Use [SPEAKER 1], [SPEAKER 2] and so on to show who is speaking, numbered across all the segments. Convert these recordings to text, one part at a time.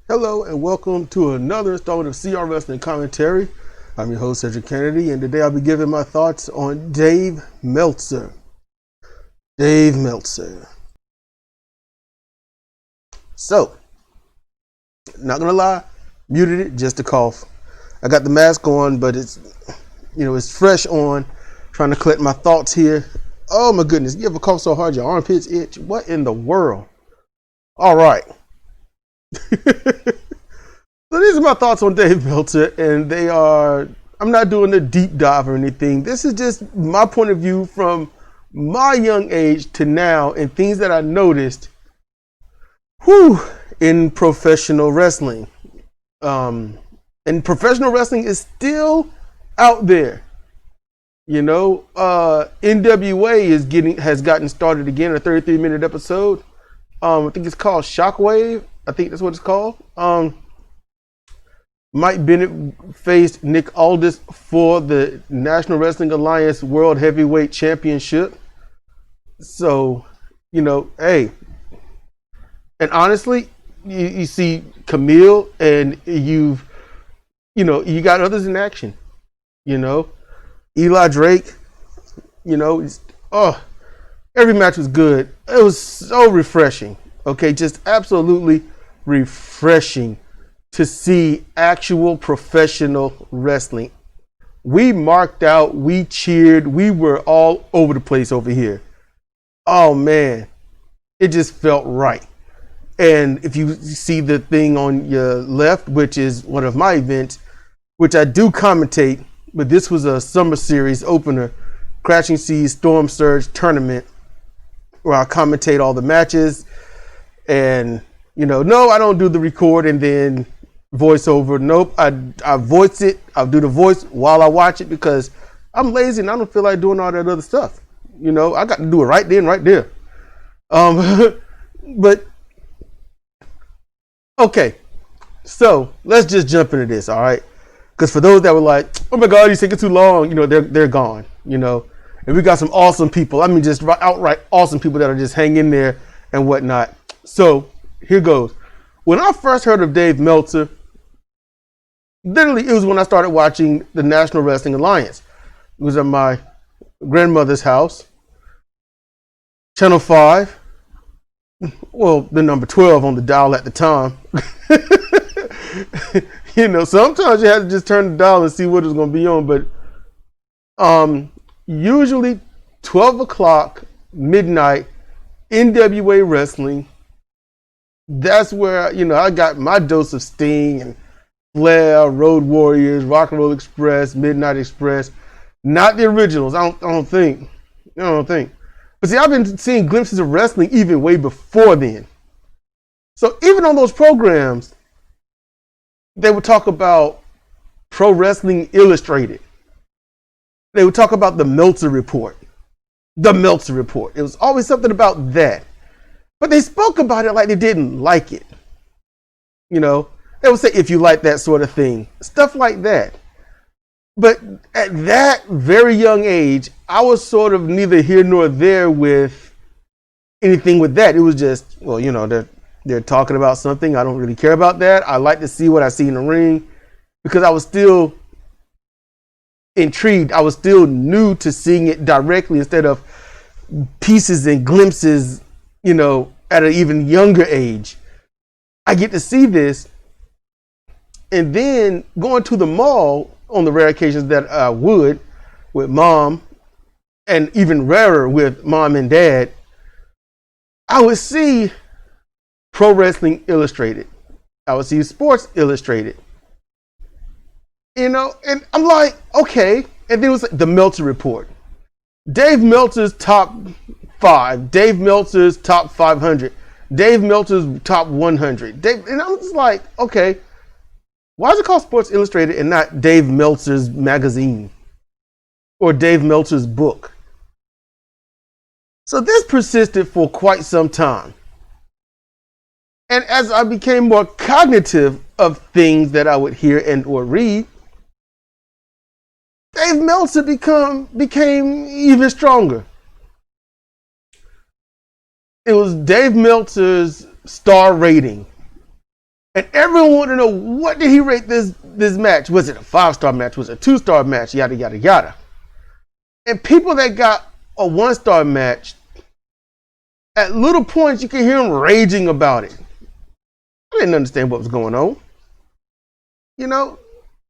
[SPEAKER 1] Hello and welcome to another installment of CR Wrestling Commentary. I'm your host, Cedric Kennedy, and today I'll be giving my thoughts on Dave Meltzer. Dave Meltzer. So, not gonna lie, muted it just to cough. I got the mask on, but it's fresh on. Trying to collect my thoughts here. Oh my goodness, you ever cough so hard your armpits itch? What in the world? All right. So these are my thoughts on Dave Meltzer, and I'm not doing a deep dive or anything. This is just my point of view from my young age to now and things that I noticed in professional wrestling. And professional wrestling is still out there. NWA has gotten started again, a 33-minute episode. I think it's called Shockwave. I think that's what it's called. Mike Bennett faced Nick Aldis for the National Wrestling Alliance World Heavyweight Championship. So, hey. And honestly, you see Camille and you got others in action. Eli Drake, every match was good. It was so refreshing. Okay, just absolutely refreshing to see actual professional wrestling. We marked out, we cheered, we were all over the place over here. Oh man, it just felt right. And if you see the thing on your left, which is one of my events, which I do commentate, but this was a summer series opener, Crashing Seas Storm Surge tournament, where I commentate all the matches. And no, I don't do the record and then voiceover. Nope, I voice it. I'll do the voice while I watch it because I'm lazy and I don't feel like doing all that other stuff. I got to do it right then, right there. But okay, so let's just jump into this, all right? Because for those that were like, "Oh my God, you're taking too long," they're gone. And we got some awesome people. I mean, just outright awesome people that are just hanging there and whatnot. So here goes. When I first heard of Dave Meltzer, literally it was when I started watching the National Wrestling Alliance. It was at my grandmother's house, Channel 5. Well, the number 12 on the dial at the time. Sometimes you had to just turn the dial and see what was going to be on. But usually 12 o'clock, midnight, NWA wrestling. That's where, I got my dose of Sting and Flair, Road Warriors, Rock and Roll Express, Midnight Express. Not the originals, I don't think. But see, I've been seeing glimpses of wrestling even way before then. So even on those programs, they would talk about Pro Wrestling Illustrated. They would talk about the Meltzer Report. The Meltzer Report. It was always something about that. But they spoke about it like they didn't like it. They would say, if you like that sort of thing, stuff like that. But at that very young age, I was sort of neither here nor there with anything with that. It was just, they're talking about something. I don't really care about that. I like to see what I see in the ring because I was still intrigued. I was still new to seeing it directly instead of pieces and glimpses, at an even younger age. I get to see this, and then going to the mall on the rare occasions that I would with mom, and even rarer with mom and dad, I would see Pro Wrestling Illustrated. I would see Sports Illustrated. And I'm like, okay. And then it was like the Meltzer Report. Dave Meltzer's top 5, Dave Meltzer's top 500, Dave Meltzer's top 100. And I'm just like, okay, why is it called Sports Illustrated and not Dave Meltzer's magazine or Dave Meltzer's book? So this persisted for quite some time. And as I became more cognitive of things that I would hear and or read, Dave Meltzer became even stronger. It was Dave Meltzer's star rating And everyone wanted to know, what did he rate this match? Was it a 5-star match? Was it a 2-star match? Yada, yada, yada. And people that got a 1-star match, at little points, you could hear them raging about it. I didn't understand what was going on. You know,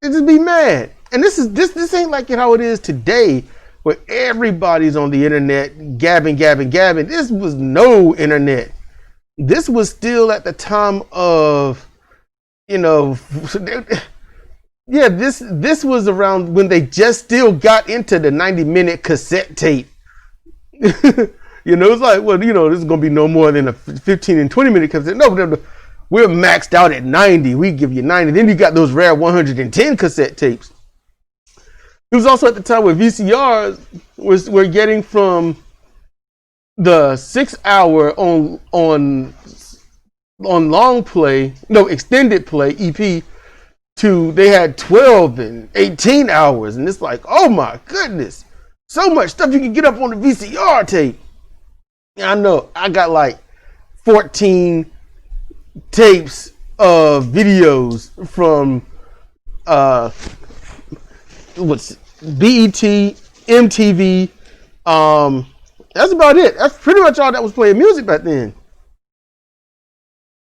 [SPEAKER 1] they just be mad. And this ain't like how it is today, where everybody's on the internet gabbing. This was no internet. This was still at the time of, you know, yeah, this was around when they just still got into the 90-minute cassette tape. You know, it's like, well, you know, this is going to be no more than a 15 and 20-minute cassette. No, we're maxed out at 90. We give you 90. Then you got those rare 110 cassette tapes. It was also at the time where VCRs were getting from the 6-hour on long play, no, extended play EP, to they had 12 and 18 hours. And it's like, oh my goodness, so much stuff you can get up on the VCR tape. Yeah, I know, I got like 14 tapes of videos from what's BET, MTV. That's about it. That's pretty much all that was playing music back then.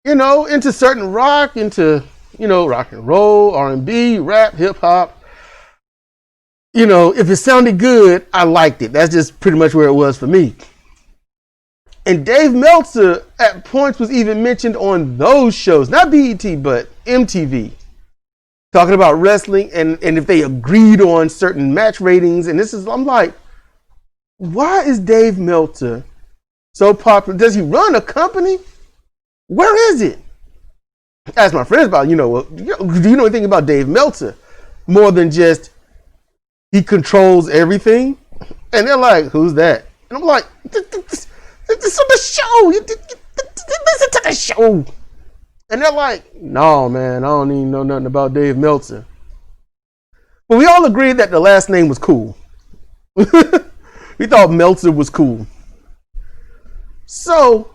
[SPEAKER 1] You know, into certain rock, into, you know, rock and roll, R&B, rap, hip hop. You know, if it sounded good, I liked it. That's just pretty much where it was for me. And Dave Meltzer at points was even mentioned on those shows, not BET, but MTV, talking about wrestling and if they agreed on certain match ratings. And I'm like, why is Dave Meltzer so popular? Does he run a company? Where is it? I asked my friends about, you know, well, do you know anything about Dave Meltzer? More than just he controls everything? And they're like, who's that? And I'm like, this is the show. Listen to the show. And they're like, no, man, I don't even know nothing about Dave Meltzer. But we all agreed that the last name was cool. We thought Meltzer was cool. So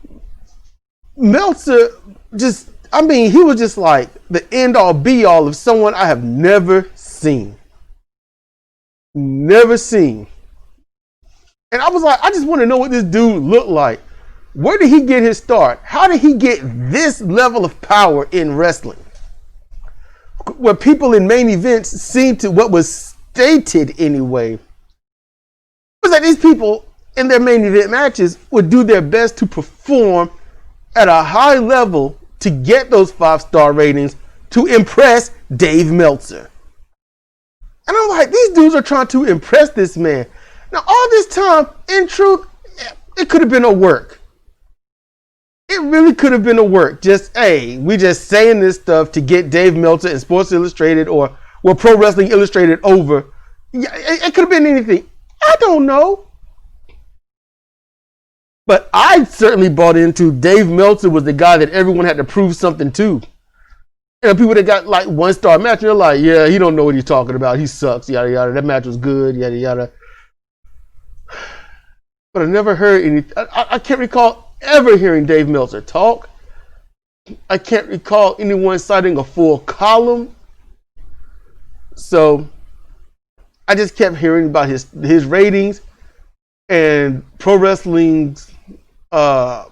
[SPEAKER 1] Meltzer he was just like the end all be all of someone I have never seen. Never seen. And I was like, I just want to know what this dude looked like. Where did he get his start? How did he get this level of power in wrestling? Where people in main events seem to, what was stated anyway, was that these people in their main event matches would do their best to perform at a high level to get those 5-star ratings to impress Dave Meltzer. And I'm like, these dudes are trying to impress this man. Now, all this time, in truth, it could have been a work. It really could have been a work. Just, hey, we just saying this stuff to get Dave Meltzer and Sports Illustrated or Pro Wrestling Illustrated over. Yeah, it could have been anything. I don't know. But I certainly bought into Dave Meltzer was the guy that everyone had to prove something to. And people that got like 1-star match, they're like, yeah, he don't know what he's talking about. He sucks, yada, yada. That match was good, yada, yada. But I never heard any. I can't recall ever hearing Dave Meltzer talk. I can't recall anyone citing a full column. So I just kept hearing about his ratings and Pro Wrestling Illustrated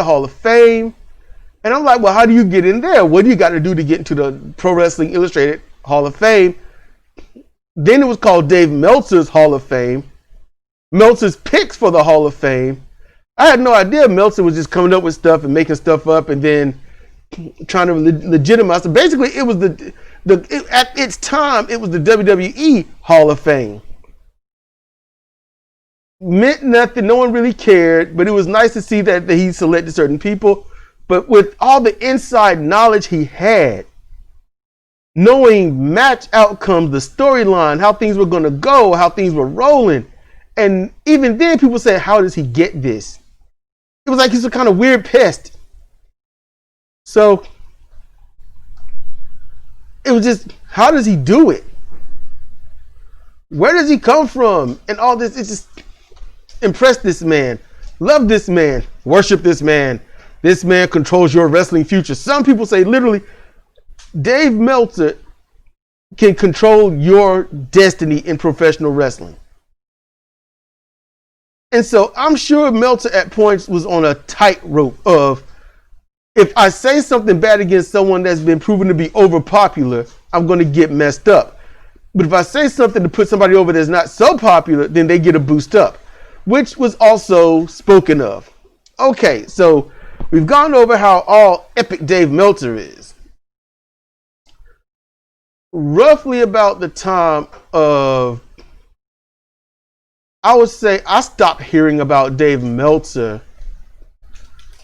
[SPEAKER 1] Hall of Fame. And I'm like, well, how do you get in there? What do you got to do to get into the Pro Wrestling Illustrated Hall of Fame? Then it was called Dave Meltzer's Hall of Fame. Meltzer's picks for the Hall of Fame. I had no idea Meltzer was just coming up with stuff and making stuff up and then trying to legitimize it. Basically, it was at its time, it was the WWE Hall of Fame. Meant nothing. No one really cared, but it was nice to see that he selected certain people. But with all the inside knowledge he had, knowing match outcomes, the storyline, how things were going to go, how things were rolling. And even then people said, how does he get this? It was like he's a kind of weird pest. So it was just, how does he do it? Where does he come from? And all this, it just impressed this man, love this man, worship this man. This man controls your wrestling future. Some people say literally, Dave Meltzer can control your destiny in professional wrestling. And so I'm sure Meltzer at points was on a tightrope of, if I say something bad against someone that's been proven to be overpopular, I'm going to get messed up. But if I say something to put somebody over that's not so popular, then they get a boost up, which was also spoken of. Okay, so we've gone over how all epic Dave Meltzer is. Roughly about the time of, I would say I stopped hearing about Dave Meltzer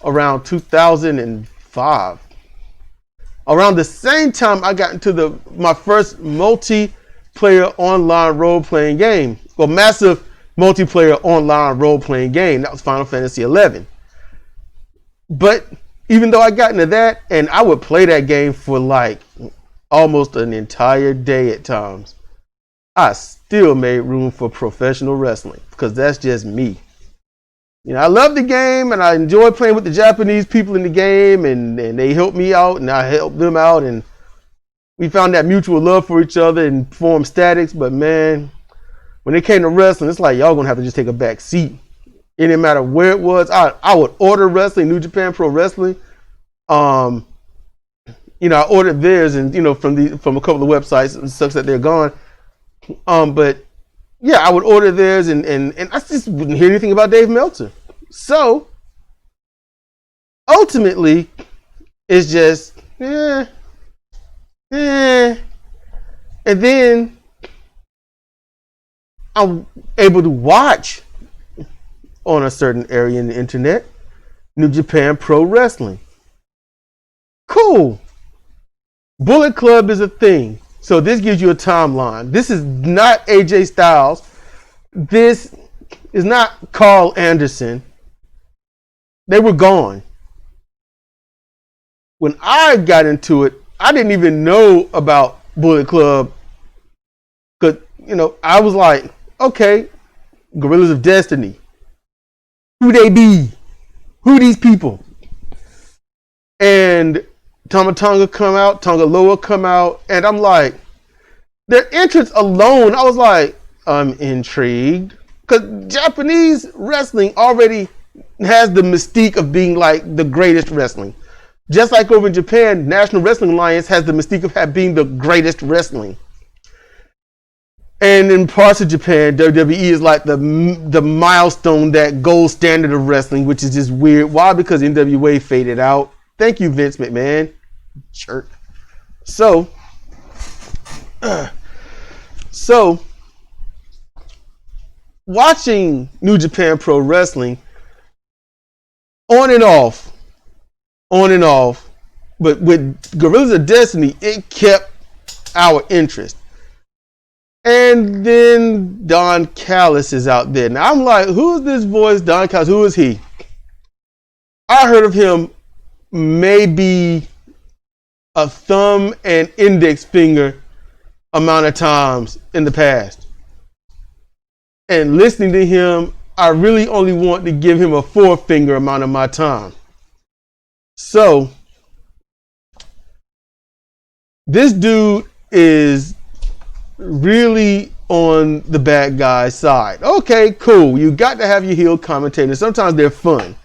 [SPEAKER 1] around 2005. Around the same time I got into my first multiplayer online role-playing game. Well, massive multiplayer online role-playing game. That was Final Fantasy XI. But even though I got into that, and I would play that game for like almost an entire day at times, I still made room for professional wrestling because that's just me. You know, I love the game and I enjoy playing with the Japanese people in the game, and they helped me out and I helped them out, and we found that mutual love for each other and formed statics. But man, when it came to wrestling, it's like y'all gonna have to just take a back seat. It didn't matter where it was. I would order wrestling, New Japan Pro Wrestling. You know, I ordered theirs, and you know, from a couple of websites. It sucks that they're gone. But yeah, I would order theirs, and I just wouldn't hear anything about Dave Meltzer. So ultimately, it's just and then I'm able to watch on a certain area in the internet, New Japan Pro Wrestling. Cool. Bullet Club is a thing. So this gives you a timeline. This is not AJ Styles. This is not Carl Anderson. They were gone. When I got into it, I didn't even know about Bullet Club. Because, you know, I was like, okay, Guerrillas of Destiny. Who they be? Who these people? And Tama Tonga come out, Tonga Loa come out, and I'm like, their entrance alone, I was like, I'm intrigued. Because Japanese wrestling already has the mystique of being like the greatest wrestling. Just like over in Japan, National Wrestling Alliance has the mystique of being the greatest wrestling. And in parts of Japan, WWE is like the milestone, that gold standard of wrestling, which is just weird. Why? Because NWA faded out. Thank you, Vince McMahon. Jerk. So watching New Japan Pro Wrestling on and off, but with Guerrillas of Destiny, it kept our interest. And then Don Callis is out there. Now I'm like, who's this voice? Don Callis, who is he? I heard of him maybe a thumb and index finger amount of times in the past. And listening to him, I really only want to give him a forefinger amount of my time. So this dude is really on the bad guy's side. Okay, cool. You got to have your heel commentators. Sometimes they're fun.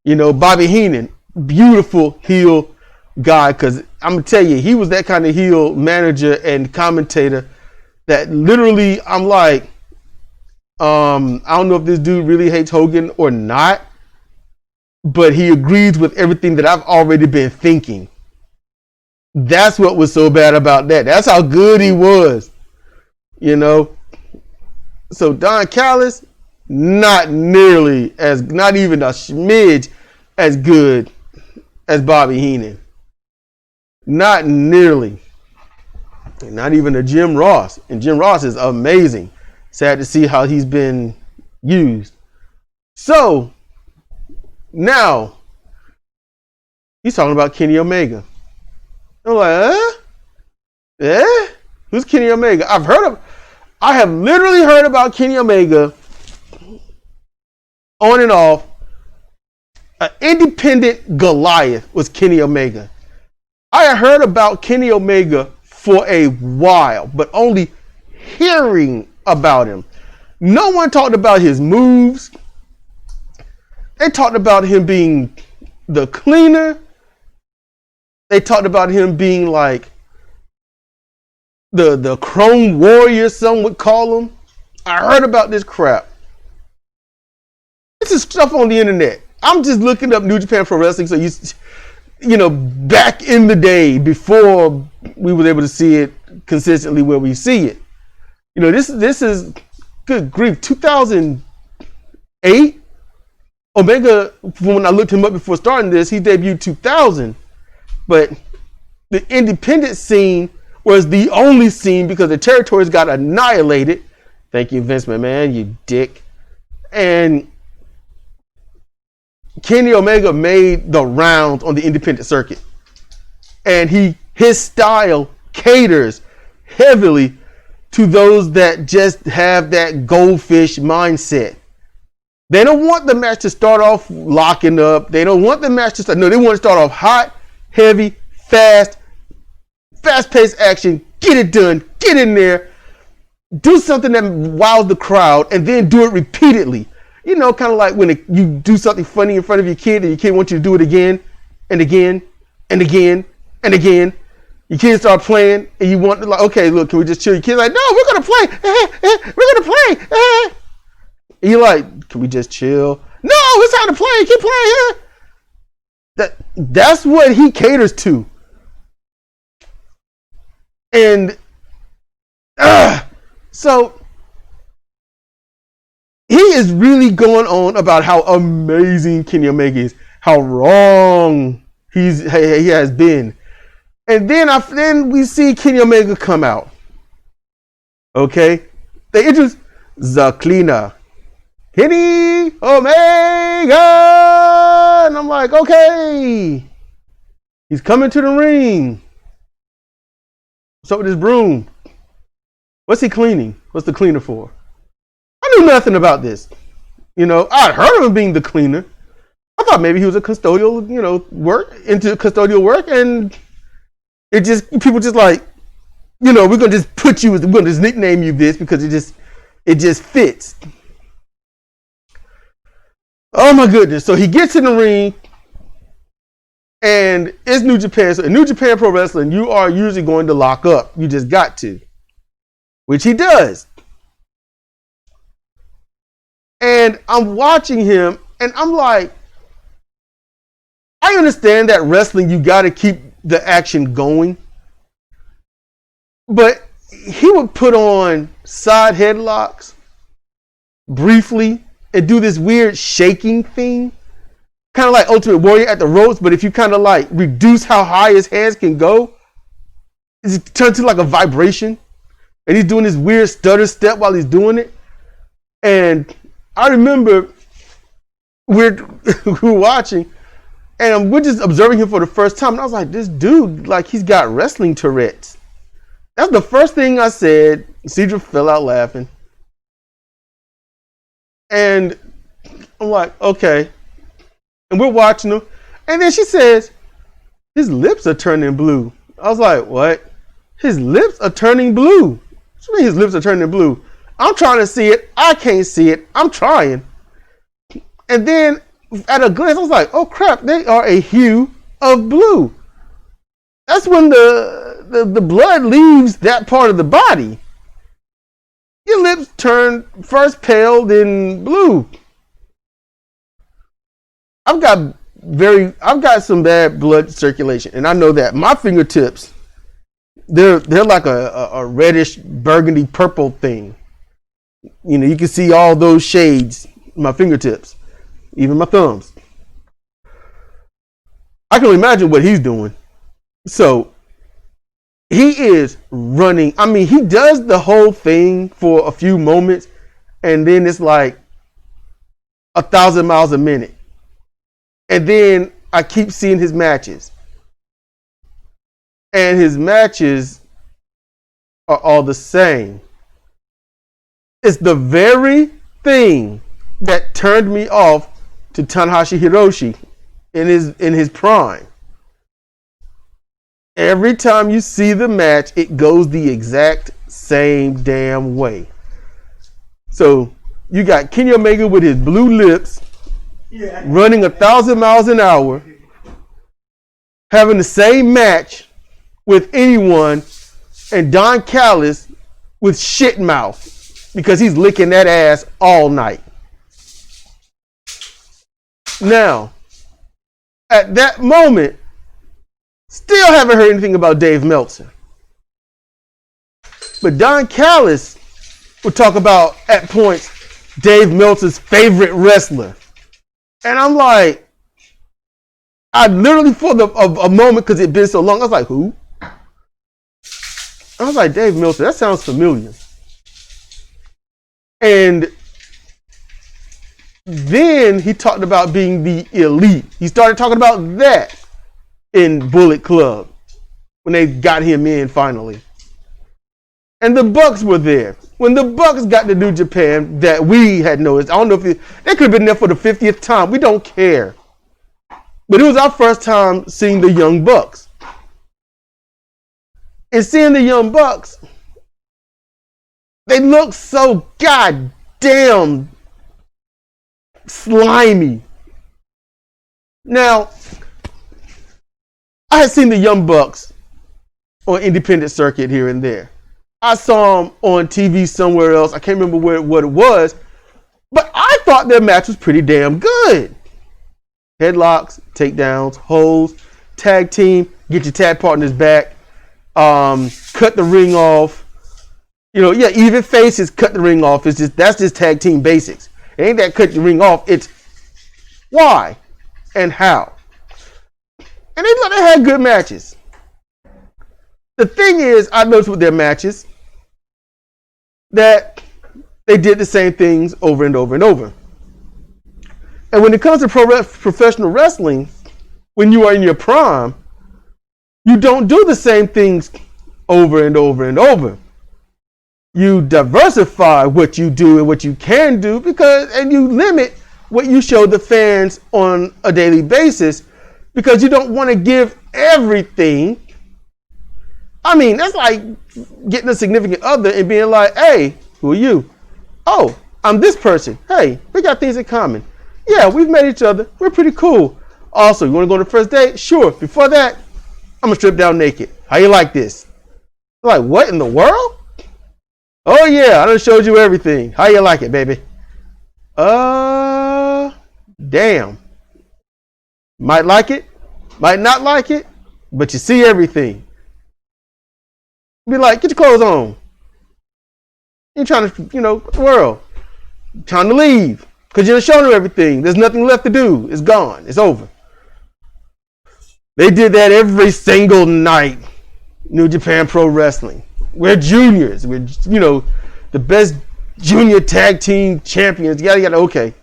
[SPEAKER 1] You know, Bobby Heenan, beautiful heel guy, because I'm going to tell you, he was that kind of heel manager and commentator that literally, I'm like, I don't know if this dude really hates Hogan or not, but he agrees with everything that I've already been thinking. That's what was so bad about that. That's how good he was. You know, so Don Callis, not even a smidge as good as Bobby Heenan. Not nearly. And not even a Jim Ross. And Jim Ross is amazing. Sad to see how he's been used. So now he's talking about Kenny Omega. I'm like, who's Kenny Omega? I have literally heard about Kenny Omega on and off An independent Goliath was Kenny Omega. I had heard about Kenny Omega for a while, but only hearing about him. No one talked about his moves. They talked about him being the cleaner. They talked about him being like the Chrome Warrior, some would call him. I heard about this crap. This is stuff on the internet. I'm just looking up New Japan Pro Wrestling, so you know, back in the day before we were able to see it consistently where we see it. You know, this is, good grief, 2008. Omega, when I looked him up before starting this, he debuted 2000. But the independent scene was the only scene because the territories got annihilated. Thank you, Vince McMahon, you dick. And Kenny Omega made the rounds on the independent circuit. And his style caters heavily to those that just have that goldfish mindset. They don't want the match to start off locking up. They don't want the match to start. No, they want to start off hot, heavy, fast-paced action. Get it done. Get in there. Do something that wows the crowd and then do it repeatedly. You know, kind of like when you do something funny in front of your kid and your kid wants you to do it again and again and again and again. Your kids start playing and you want to, like, okay, look, can we just chill? Your kid's like, no, we're going to play. We're going to play. And you're like, can we just chill? No, it's time to play. Keep playing. That's what he caters to. And so he is really going on about how amazing Kenny Omega is, how wrong he has been. And then we see Kenny Omega come out. Okay? They introduce the cleaner, Kenny Omega! And I'm like, okay. He's coming to the ring. What's up with his broom? What's he cleaning? What's the cleaner for? I knew nothing about this. You know, I'd heard of him being the cleaner. I thought maybe he was a custodial, into custodial work, and people just like, we're gonna just we're gonna just nickname you this because it just fits. Oh my goodness. So he gets in the ring and it's New Japan. So in New Japan Pro Wrestling, you are usually going to lock up. You just got to. Which he does. And I'm watching him and I'm like, I understand that wrestling, you got to keep the action going. But he would put on side headlocks briefly and do this weird shaking thing. Kind of like Ultimate Warrior at the ropes, but if you kind of like reduce how high his hands can go, it turns to like a vibration. And he's doing this weird stutter step while he's doing it. And I remember we're watching and we're just observing him for the first time. And I was like, this dude, like he's got wrestling Tourette's. That's the first thing I said. Cedra fell out laughing. And I'm like, okay. And we're watching him. And then she says, his lips are turning blue. I was like, what? His lips are turning blue. What do you mean his lips are turning blue? I'm trying to see it. I can't see it. I'm trying. And then at a glance, I was like, oh crap, they are a hue of blue. That's when the blood leaves that part of the body. Your lips turn first pale, then blue. I've got some bad blood circulation, and I know that. My fingertips, they're like a reddish burgundy purple thing. You can see all those shades in my fingertips, even my thumbs. I can imagine what he's doing. So he is running. I mean, he does the whole thing for a few moments, and then it's like 1,000 miles a minute. And then I keep seeing his matches. And his matches are all the same. It's the very thing that turned me off to Tanahashi Hiroshi in his prime. Every time you see the match, it goes the exact same damn way. So you got Kenny Omega with his blue lips, running 1,000 miles an hour, having the same match with anyone, and Don Callis with shit mouth because he's licking that ass all night. Now, at that moment, still haven't heard anything about Dave Meltzer. But Don Callis would talk about, at points, Dave Meltzer's favorite wrestler. And I'm like, I literally, for a moment, because it'd been so long, I was like, who? I was like, Dave Meltzer, that sounds familiar. And then he talked about being the elite. He started talking about that in Bullet Club when they got him in finally. And the Bucks were there. When the Bucks got to New Japan, that we had noticed, I don't know if they could have been there for the 50th time. We don't care. But it was our first time seeing the Young Bucks. And seeing the Young Bucks, they look so goddamn slimy. Now, I had seen the Young Bucks on independent circuit here and there. I saw them on TV somewhere else. I can't remember what it was. But I thought their match was pretty damn good. Headlocks, takedowns, holds, tag team, get your tag partners back, cut the ring off. You know, yeah, even faces, cut the ring off. That's just tag team basics. It ain't that cut the ring off. It's why and how. And they had good matches. The thing is, I noticed with their matches that they did the same things over and over and over. And when it comes to professional wrestling, when you are in your prime, you don't do the same things over and over and over. You diversify what you do and what you can do and you limit what you show the fans on a daily basis because you don't want to give everything. I mean, that's like getting a significant other and being like, hey, who are you? Oh, I'm this person. Hey, we got things in common. Yeah, we've met each other. We're pretty cool. Also, you want to go on the first date? Sure. Before that, I'm going to strip down naked. How you like this? Like, what in the world? Oh, yeah, I done showed you everything. How you like it, baby? Damn. Might like it, might not like it, but you see everything. Be like, get your clothes on. You're trying to, what the world? Trying to leave. Because you done shown her everything. There's nothing left to do. It's gone. It's over. They did that every single night. New Japan Pro Wrestling. We're juniors. We're, the best junior tag team champions. Yada, okay.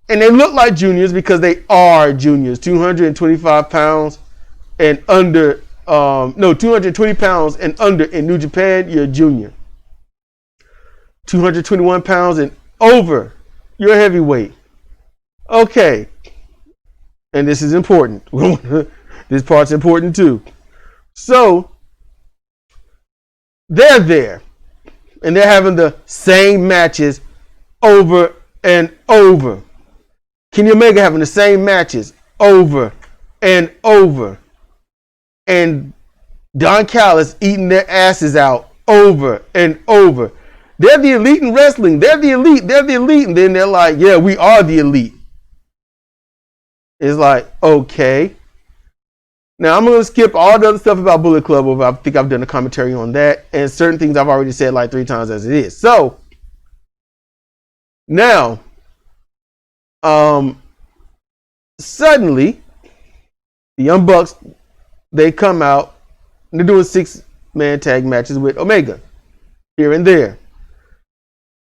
[SPEAKER 1] And they look like juniors because they are juniors. 225 pounds and under. 220 pounds and under in New Japan, you're a junior. 221 pounds and over, you're a heavyweight. Okay. And this is important. This part's important too. So, they're there. And they're having the same matches over and over. Kenny Omega having the same matches over and over. And Don Callis eating their asses out over and over. They're the elite in wrestling. They're the elite. They're the elite. And then they're like, yeah, we are the elite. It's like, okay. Now, I'm going to skip all the other stuff about Bullet Club over. I think I've done a commentary on that. And certain things I've already said like 3 times as it is. So, now, suddenly, the Young Bucks, they come out and they're doing 6-man tag matches with Omega here and there.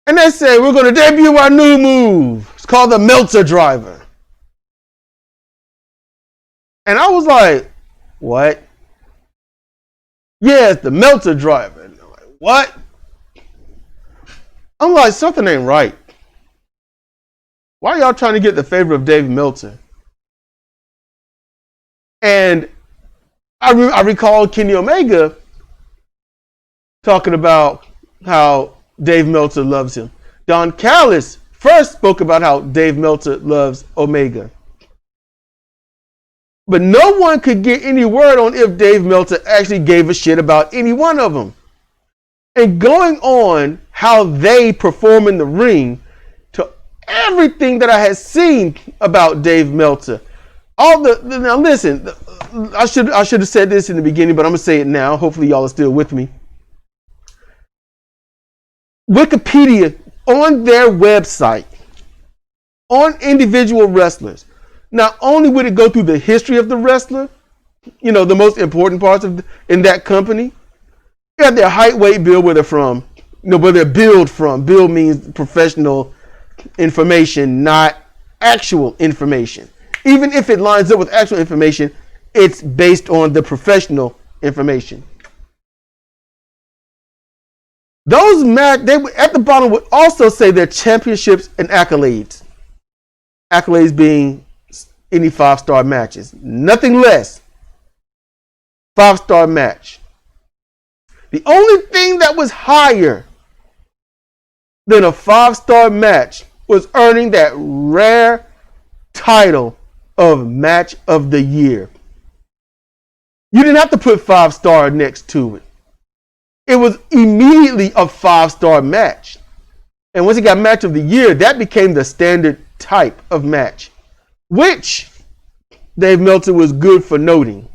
[SPEAKER 1] And they say, we're going to debut our new move. It's called the Meltzer Driver. And I was like, what? Yeah, it's the Meltzer Driver. And I'm like, what? I'm like, something ain't right. Why are y'all trying to get the favor of Dave Meltzer? And I recall Kenny Omega talking about how Dave Meltzer loves him. Don Callis first spoke about how Dave Meltzer loves Omega. But no one could get any word on if Dave Meltzer actually gave a shit about any one of them. And going on how they perform in the ring, to everything that I had seen about Dave Meltzer, now listen, I should have said this in the beginning, but I'm gonna say it now. Hopefully y'all are still with me. Wikipedia on their website on individual wrestlers. Not only would it go through the history of the wrestler, the most important parts in that company. You have their height, weight, build, where they're from, where they're billed from. Bill means professional information, not actual information. Even if it lines up with actual information, it's based on the professional information. Those they at the bottom would also say their championships and accolades. Accolades being any 5-star matches. Nothing less. 5-star match. The only thing that was higher than a 5-star match was earning that rare title of Match of the Year. You didn't have to put 5-star next to it. It was immediately a 5-star match. And once it got Match of the Year, that became the standard type of match, which Dave Meltzer was good for noting.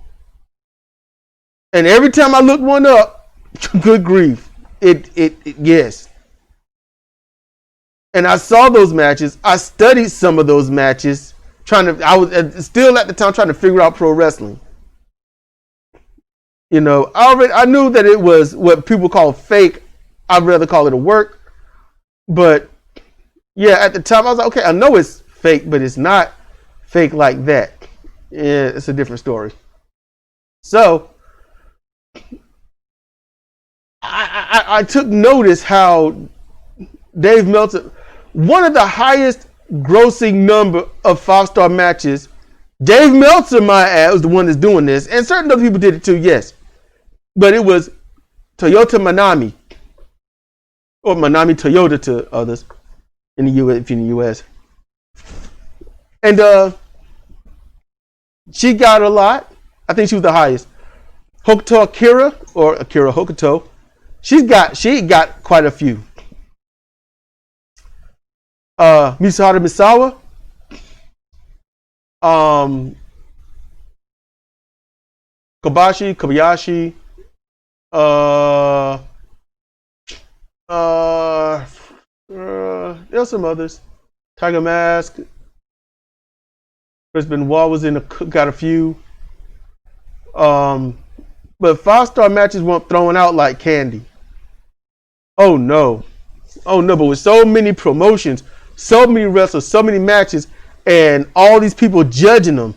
[SPEAKER 1] And every time I looked one up, good grief, yes. And I saw those matches. I studied some of those matches, I was still at the time trying to figure out pro wrestling. I knew that it was what people call fake. I'd rather call it a work. But yeah, at the time I was like, okay, I know it's fake, but it's not fake like that. Yeah, it's a different story. So I took notice how Dave Meltzer, one of the highest grossing number of 5-star matches, Dave Meltzer, my ass, was the one that's doing this, and certain other people did it too, yes. But it was Toyota Manami, or Manami Toyota to others in the U.S. if you're in the U.S. And she got a lot. I think she was the highest. Hokuto Akira, or Akira Hokuto, she got quite a few. Misaharu Misawa, Kobayashi, there's some others. Tiger Mask, Chris Benoit got a few. But 5-star matches weren't thrown out like candy. Oh no, but with so many promotions, so many wrestlers, so many matches, and all these people judging them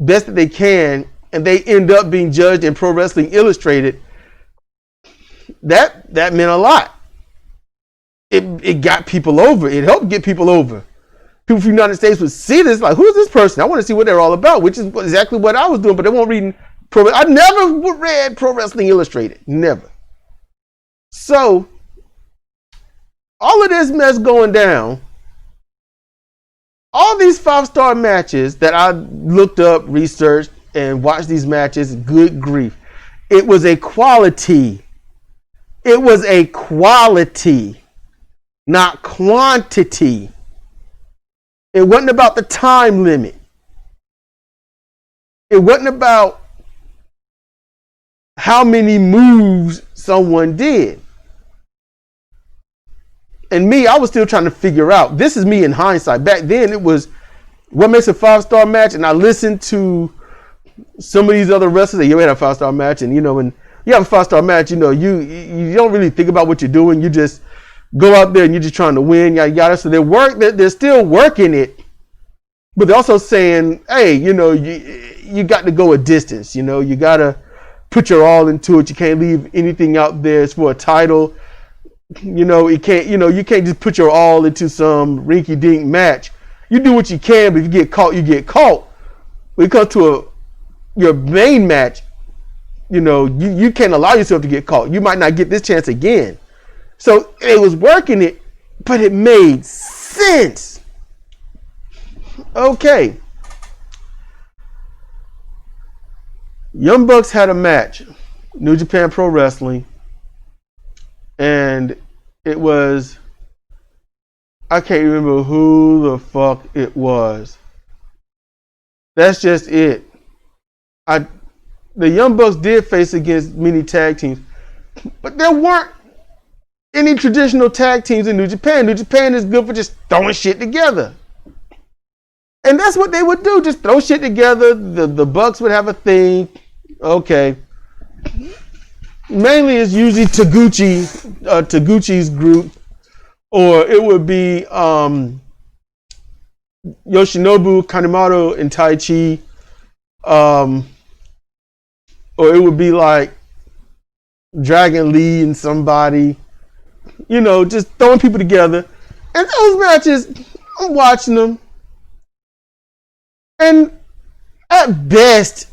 [SPEAKER 1] best that they can, and they end up being judged in Pro Wrestling Illustrated, that meant a lot. It got people over. It helped get people over. People from the United States would see this, like, who's this person? I want to see what they're all about, which is exactly what I was doing, but they weren't reading I never read Pro Wrestling Illustrated. Never. So, all of this mess going down, all these 5-star matches that I looked up, researched, and watched these matches, good grief. It was a quality. It was a quality, not quantity. It wasn't about the time limit. It wasn't about how many moves someone did. And me, I was still trying to figure out. This is me in hindsight. Back then, it was what makes a 5-star match. And I listened to some of these other wrestlers that you had a 5-star match. And, when you have a 5-star match, you don't really think about what you're doing. You just go out there and you're just trying to win, yada, yada. So they're still working it. But they're also saying, hey, you got to go a distance. You got to put your all into it. You can't leave anything out there. It's for a title. You can't just put your all into some rinky-dink match. You do what you can, but if you get caught, you get caught. When it comes to your main match, you can't allow yourself to get caught. You might not get this chance again. So it was working it, but it made sense. Okay. Young Bucks had a match, New Japan Pro Wrestling, and it was, I can't remember who the fuck it was. That's just it. The Young Bucks did face against many tag teams, but there weren't any traditional tag teams in New Japan. New Japan is good for just throwing shit together. And that's what they would do, just throw shit together. The Bucks would have a thing. Okay. Mainly it's usually Taguchi's group, or it would be Yoshinobu Kanemaru and Tai Chi, or it would be like Dragon Lee and somebody, just throwing people together. And those matches, I'm watching them, and at best,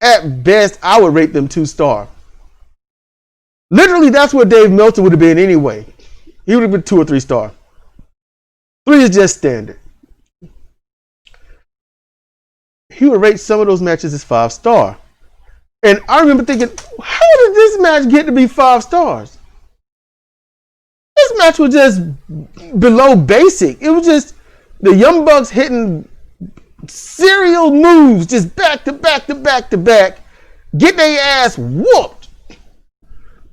[SPEAKER 1] I would rate them 2-star. Literally, that's what Dave Meltzer would have been anyway. He would have been 2 or 3-star. 3 is just standard. He would rate some of those matches as 5-star. And I remember thinking, how did this match get to be 5 stars? This match was just below basic. It was just the Young Bucks hitting serial moves, just back to back to back to back, get their ass whooped,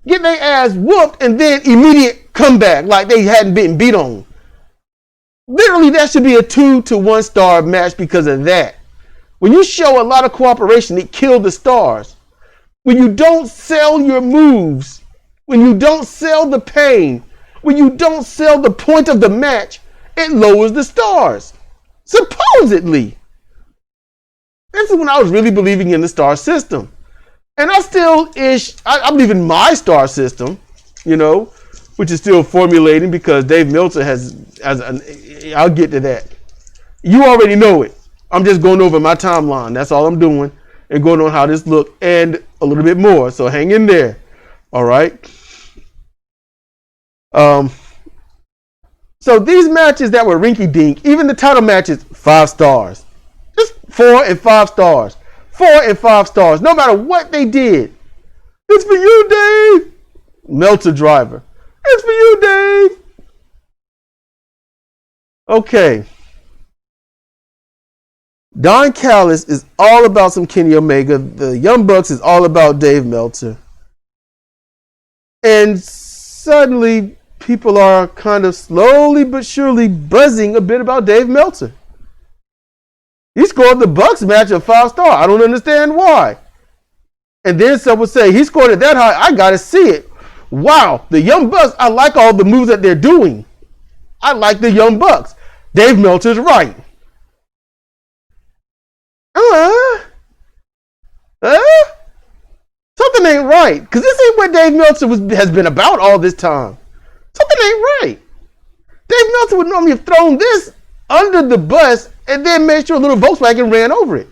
[SPEAKER 1] and then immediate comeback like they hadn't been beat on. Literally, that should be a 2 to 1-star match because of that. When you show a lot of cooperation, it killed the stars. When you don't sell your moves, when you don't sell the pain, when you don't sell the point of the match, it lowers the stars. Supposedly. This is when I was really believing in the star system. And I believe in my star system, which is still formulating because Dave Meltzer I'll get to that. You already know it. I'm just going over my timeline. That's all I'm doing. And going on how this looked and a little bit more. So hang in there. All right. So these matches that were rinky dink, even the title matches, 5 stars. Just 4 and 5 stars. 4 and 5 stars. No matter what they did. It's for you, Dave. Meltzer driver. It's for you, Dave. Okay. Don Callis is all about some Kenny Omega. The Young Bucks is all about Dave Meltzer. And suddenly, people are kind of slowly but surely buzzing a bit about Dave Meltzer. He scored the Bucks match a 5-star. I don't understand why. And then some would say, he scored it that high. I got to see it. Wow, the Young Bucks, I like all the moves that they're doing. I like the Young Bucks. Dave Meltzer's right. Something ain't right. Because this ain't what Dave Meltzer has been about all this time. Something ain't right. Dave Meltzer would normally have thrown this under the bus and then made sure a little Volkswagen ran over it.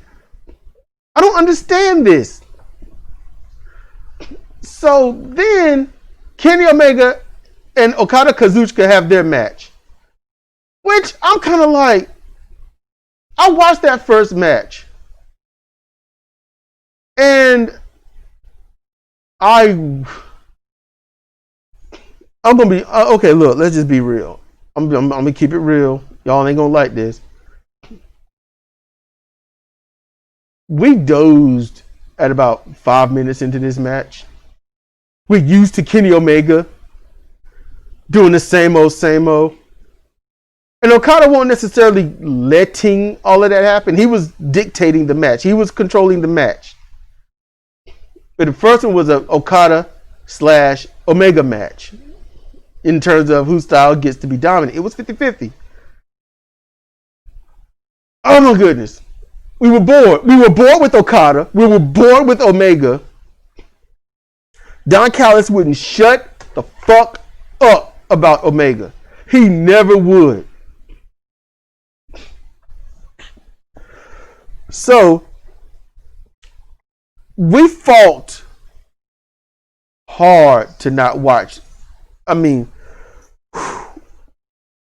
[SPEAKER 1] I don't understand this. So then Kenny Omega and Okada Kazuchika have their match. Which I'm kind of like, I watched that first match. And I'm gonna be okay. Look, let's just be real. I'm gonna keep it real. Y'all ain't gonna like this. We dozed at about 5 minutes into this match. We're used to Kenny Omega doing the same old. And Okada wasn't necessarily letting all of that happen. He was dictating the match. He was controlling the match. But the first one was an Okada/Omega match in terms of whose style gets to be dominant. It was 50-50. Oh my goodness. We were bored. We were bored with Okada. We were bored with Omega. Don Callis wouldn't shut the fuck up about Omega. He never would. So we fought hard to not watch. I mean,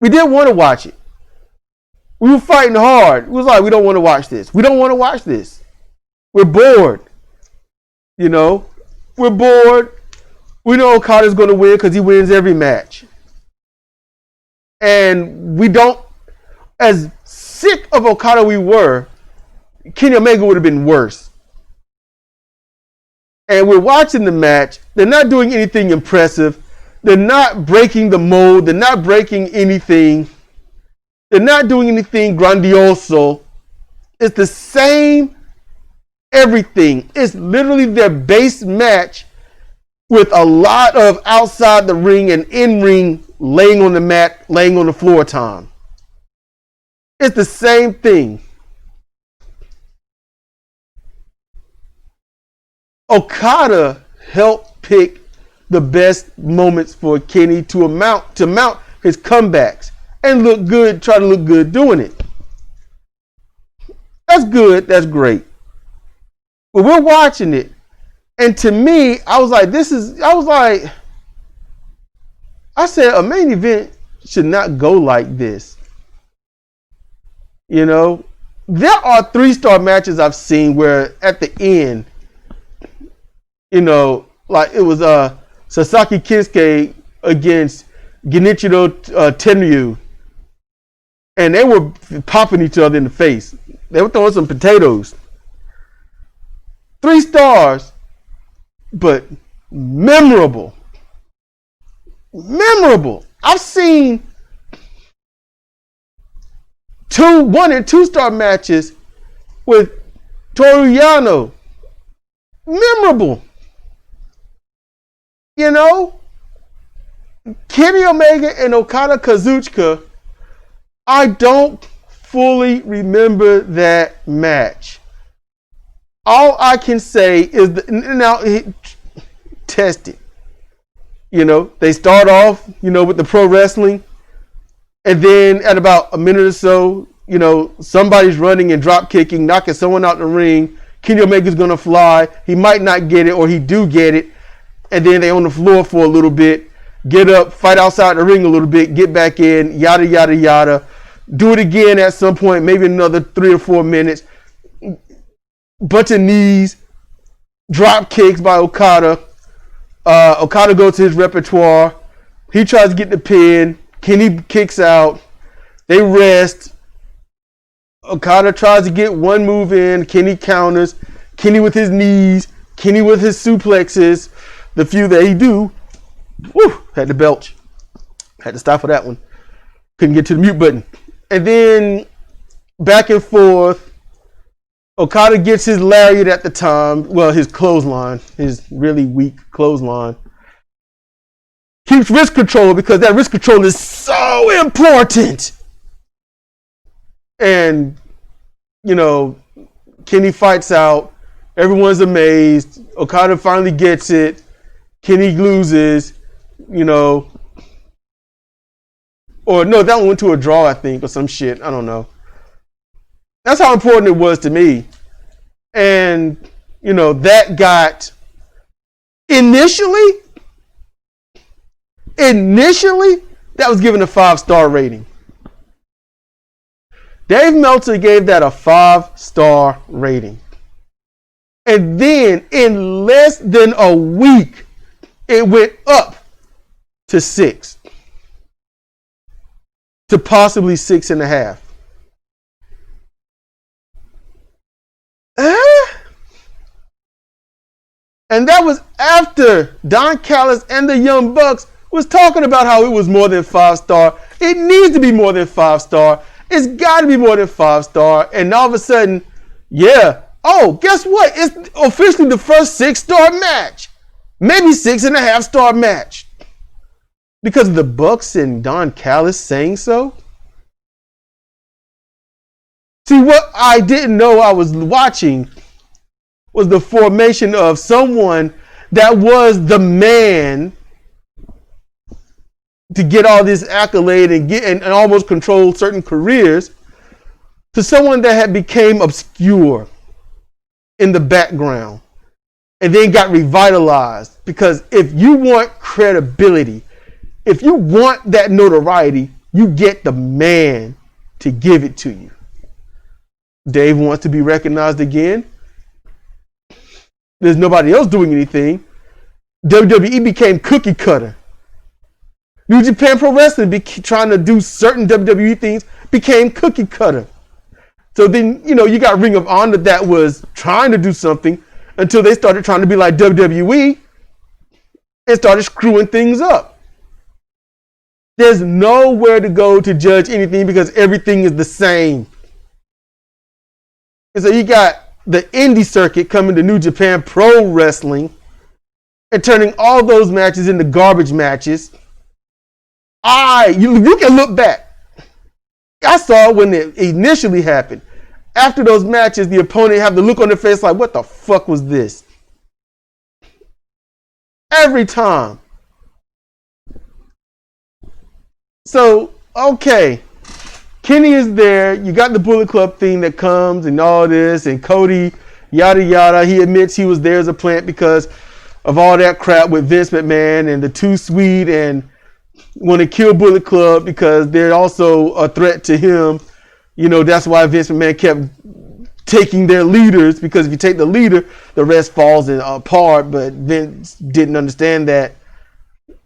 [SPEAKER 1] we didn't want to watch it. We were fighting hard. It was like, we don't want to watch this. We don't want to watch this. We're bored. You know, we're bored. We know Okada's going to win because he wins every match. And we don't, as sick of Okada we were, Kenny Omega would have been worse. And we're watching the match. They're not doing anything impressive. They're not breaking the mold. They're not breaking anything. They're not doing anything grandioso. It's the same everything. It's literally their base match with a lot of outside the ring and in-ring laying on the mat, laying on the floor time. It's the same thing. Okada helped pick the best moments for Kenny to mount his comebacks and look good, try to look good doing it. That's good, that's great. But we're watching it, and to me, I said a main event should not go like this. You know, there are 3-star matches I've seen where at the end, you know, like it was Sasaki Kinsuke against Genichiro Tenryu, and they were popping each other in the face. They were throwing some potatoes. 3 stars, but memorable. Memorable. I've seen 1 and 2-star matches with Toru Yano. Memorable. You know, Kenny Omega and Okada Kazuchika, I don't fully remember that match. All I can say is test it. You know, they start off, you know, with the pro wrestling, and then at about a minute or so, you know, somebody's running and drop kicking, knocking someone out the ring. Kenny Omega's gonna fly. He might not get it, or he do get it, and then they on the floor for a little bit, get up, fight outside the ring a little bit, get back in, yada yada yada. Do it again at some point, maybe another 3 or 4 minutes. Bunch of knees, drop kicks by Okada. Okada goes to his repertoire. He tries to get the pin. Kenny kicks out. They rest. Okada tries to get one move in. Kenny counters. Kenny with his knees. Kenny with his suplexes. The few that he do. Woo, had to belch. Had to stop for that one. Couldn't get to the mute button. And then back and forth. Okada gets his lariat at the time. Well, his clothesline. His really weak clothesline. Keeps wrist control because that wrist control is so important. And, you know, Kenny fights out. Everyone's amazed. Okada finally gets it. Kenny loses, you know. Or no, that one went to a draw, I think, or some shit. I don't know. That's how important it was to me. And, you know, that got initially, that was given a 5-star rating. Dave Meltzer gave that a 5-star rating. And then in less than a week, it went up to 6. To possibly 6.5. And that was after Don Callis and the Young Bucks was talking about how it was more than 5-star. It needs to be more than 5-star. It's got to be more than 5-star. And all of a sudden, yeah. Oh, guess what? It's officially the first 6-star match. Maybe 6.5-star match. Because of the Bucks and Don Callis saying so. See, what I didn't know I was watching was the formation of someone that was the man to get all this accolade and get and almost control certain careers, to someone that had became obscure in the background. and then got revitalized. Because if you want credibility, if you want that notoriety, you get the man to give it to you. Dave wants to be recognized again. There's nobody else doing anything. WWE became cookie cutter. New Japan Pro Wrestling trying to do certain WWE things became cookie cutter. So then, you got Ring of Honor that was trying to do something until they started trying to be like WWE and started screwing things up. There's nowhere to go to judge anything because everything is the same. And so you got the indie circuit coming to New Japan Pro Wrestling and turning all those matches into garbage matches. You can look back. I saw when it initially happened. After those matches, the opponent have the look on their face like, what the fuck was this? Every time. So, okay. Kenny is there. You got the Bullet Club thing that comes and all this. And Cody, yada, yada. He admits he was there as a plant because of all that crap with Vince McMahon and the Too Sweet and want to kill Bullet Club because they're also a threat to him. That's why Vince McMahon kept taking their leaders, because if you take the leader, the rest falls apart. But Vince didn't understand that.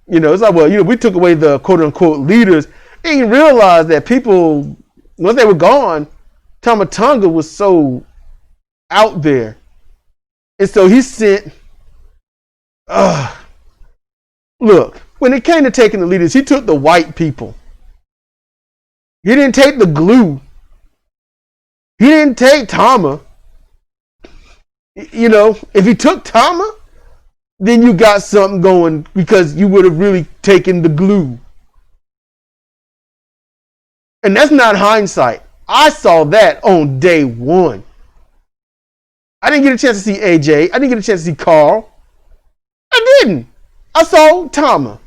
[SPEAKER 1] It's like, well, we took away the quote unquote leaders. They didn't realize that people, once they were gone, Tama Tonga was so out there. And so he sent, look, when it came to taking the leaders, he took the white people. He didn't take the glue. He didn't take Tama. If he took Tama, then you got something going because you would have really taken the glue. And that's not hindsight. I saw that on day one. I didn't get a chance to see AJ. I didn't get a chance to see Carl. I didn't. I saw Tama.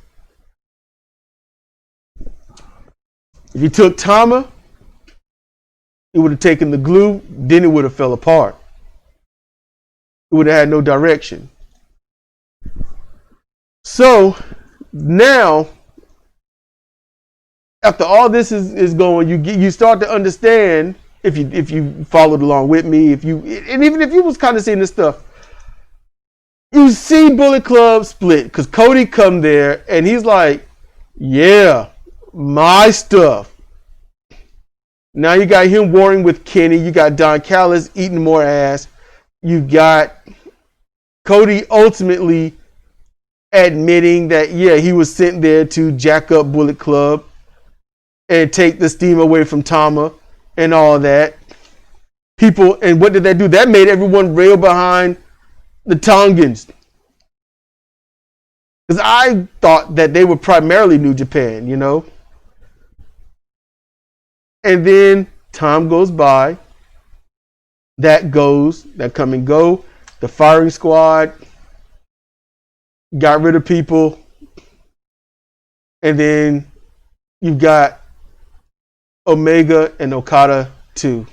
[SPEAKER 1] If you took Tama, it would have taken the glue, then it would have fell apart. It would have had no direction. So now, after all this is going, you start to understand, if you followed along with me, and even if you was kind of seeing this stuff, you see Bullet Club split because Cody come there and he's like, yeah, my stuff. Now you got him warring with Kenny. You got Don Callis eating more ass. You got Cody ultimately admitting that, yeah, he was sent there to jack up Bullet Club and take the steam away from Tama and all that. People, and what did that do? That made everyone rail behind the Tongans. Because I thought that they were primarily New Japan, And then time goes by. That come and go. The firing squad got rid of people. And then you've got Omega and Okada 2.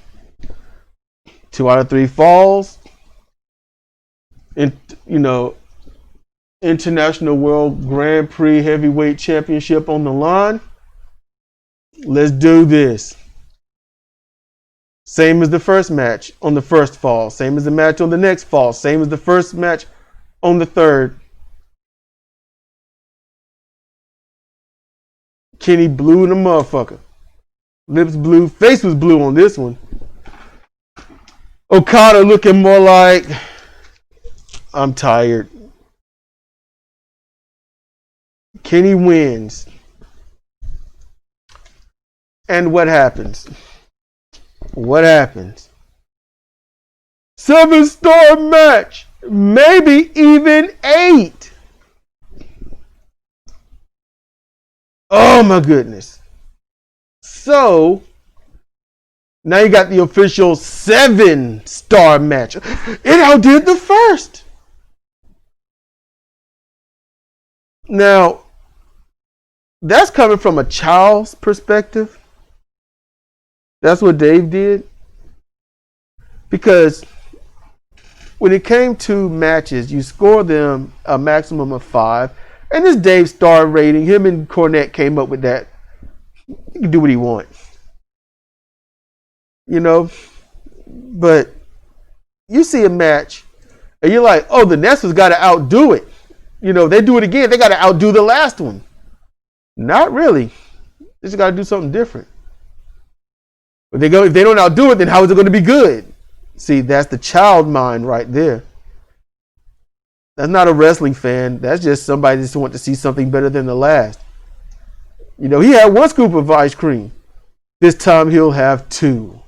[SPEAKER 1] 2 out of 3 falls. And, International World Grand Prix Heavyweight Championship on the line. Let's do this. Same as the first match on the first fall. Same as the match on the next fall. Same as the first match on the third. Kenny blue in the motherfucker. Lips blue. Face was blue on this one. Okada looking more like, I'm tired. Kenny wins. And what happens? What happens? 7-star match. Maybe even 8. Oh my goodness. So, now you got the official 7-star match. It outdid the first. Now, that's coming from a child's perspective. That's what Dave did. Because when it came to matches, you score them a maximum of 5. And this Dave star rating, him and Cornette came up with that. He can do what he wants. You know? But you see a match and you're like, oh, the next one's got to outdo it. You know, they do it again, they got to outdo the last one. Not really. They just got to do something different. But if they don't outdo it, then how is it going to be good? See, that's the child mind right there. That's not a wrestling fan. That's just somebody that just wants to see something better than the last. You know, he had 1 scoop of ice cream. This time he'll have 2.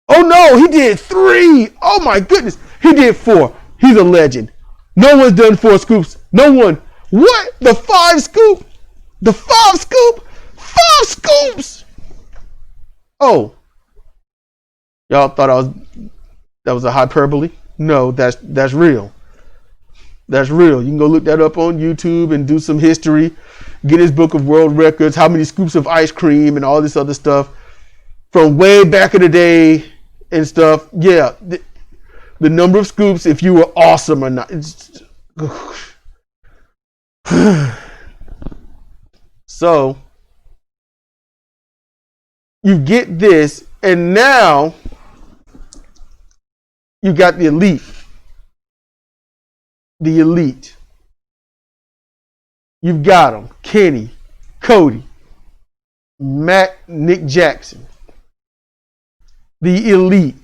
[SPEAKER 1] Oh no, he did 3. Oh my goodness. He did 4. He's a legend. No one's done 4 scoops. No one. What? The 5 scoop? The 5 scoop? 5 scoops! Oh. Y'all thought that was a hyperbole? No, that's real. That's real. You can go look that up on YouTube and do some history. Get his book of world records, how many scoops of ice cream and all this other stuff from way back in the day and stuff. Yeah, the number of scoops, if you were awesome or not. So you get this, and now you got the elite. The elite. You've got them. Kenny, Cody, Matt, Nick Jackson. The elite.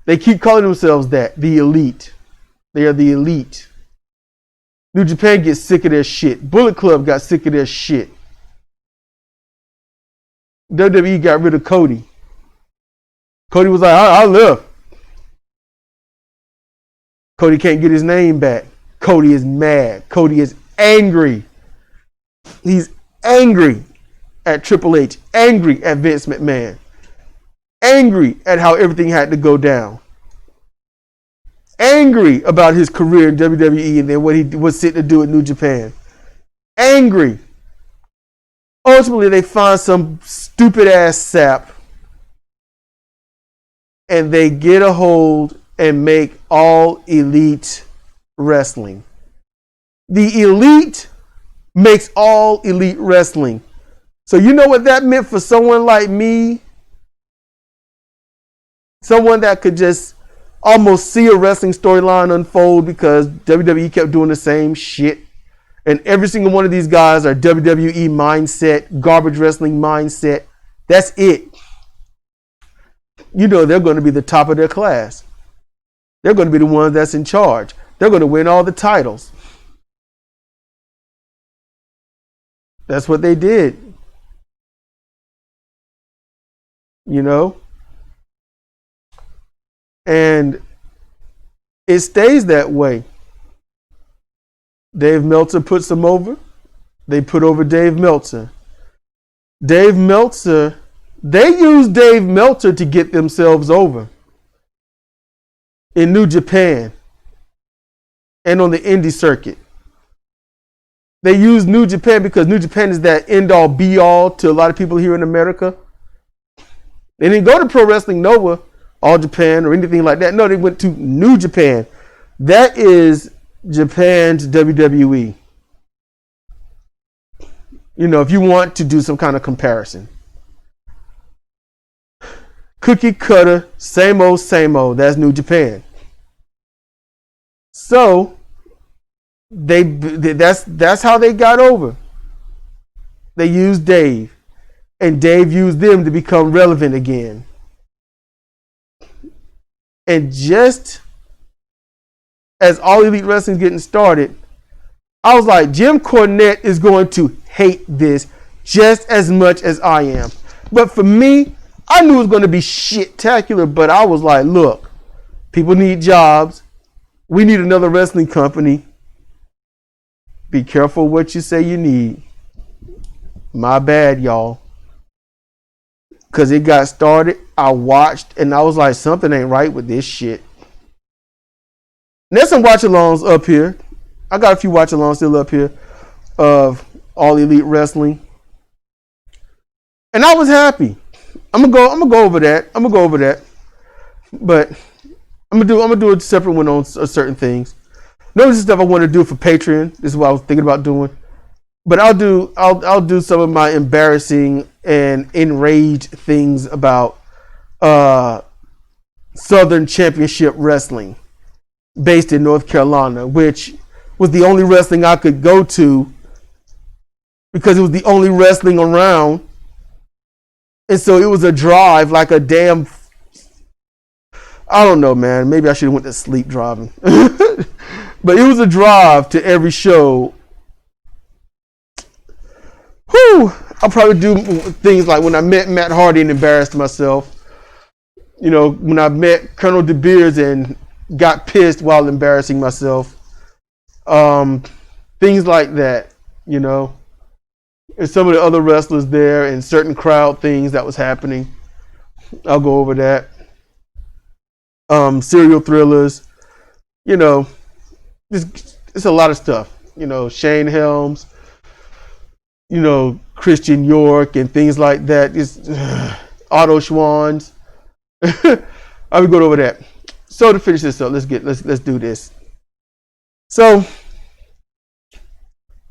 [SPEAKER 1] They keep calling themselves that. The elite. They are the elite. New Japan gets sick of their shit. Bullet Club got sick of their shit. WWE got rid of Cody. Cody was like, I left. Cody can't get his name back. Cody is mad. Cody is angry. He's angry at Triple H. Angry at Vince McMahon. Angry at how everything had to go down. Angry about his career in WWE and then what he was sitting to do at New Japan. Angry. Ultimately, they find some stupid ass sap and they get a hold and make All Elite Wrestling. The Elite makes All Elite Wrestling. So you know what that meant for someone like me? Someone that could just almost see a wrestling storyline unfold because WWE kept doing the same shit. And every single one of these guys are WWE mindset, garbage wrestling mindset. That's it. You know they're going to be the top of their class. They're going to be the ones that's in charge. They're going to win all the titles. That's what they did. You know? And it stays that way. Dave Meltzer puts them over. They put over Dave Meltzer. Dave Meltzer, they used Dave Meltzer to get themselves over in New Japan and on the indie circuit. They used New Japan because New Japan is that end-all be-all to a lot of people here in America. They didn't go to Pro Wrestling Nova, All Japan, or anything like that. No, they went to New Japan. That is Japan's WWE. You know, if you want to do some kind of comparison. Cookie cutter, same old, that's New Japan. So that's how they got over. They used Dave, and Dave used them to become relevant again. And just as All Elite Wrestling getting started, I was like, Jim Cornette is going to hate this just as much as I am. But for me, I knew it was going to be shit-tacular, but I was like, look, people need jobs. We need another wrestling company. Be careful what you say you need. My bad, y'all. Because it got started, I watched, and I was like, something ain't right with this shit. And there's some watch-alongs up here. I got a few watch-alongs still up here of All Elite Wrestling. And I was happy. I'm gonna go over that. But I'm gonna do a separate one on certain things. Notice the stuff I want to do for Patreon. This is what I was thinking about doing. But I'll do some of my embarrassing and enraged things about Southern Championship Wrestling, based in North Carolina, which was the only wrestling I could go to because it was the only wrestling around. And so it was a drive, like a damn, I don't know, man. Maybe I should have went to sleep driving. But it was a drive to every show. Whew. I'll probably do things like when I met Matt Hardy and embarrassed myself. You know, when I met Colonel De Beers and got pissed while embarrassing myself. Things like that, you know. And some of the other wrestlers there and certain crowd things that was happening. I'll go over that. Serial thrillers. You know, it's a lot of stuff. You know, Shane Helms. You know, Christian York and things like that. It's Otto Schwanz. I will go over that. So to finish this up, let's do this. So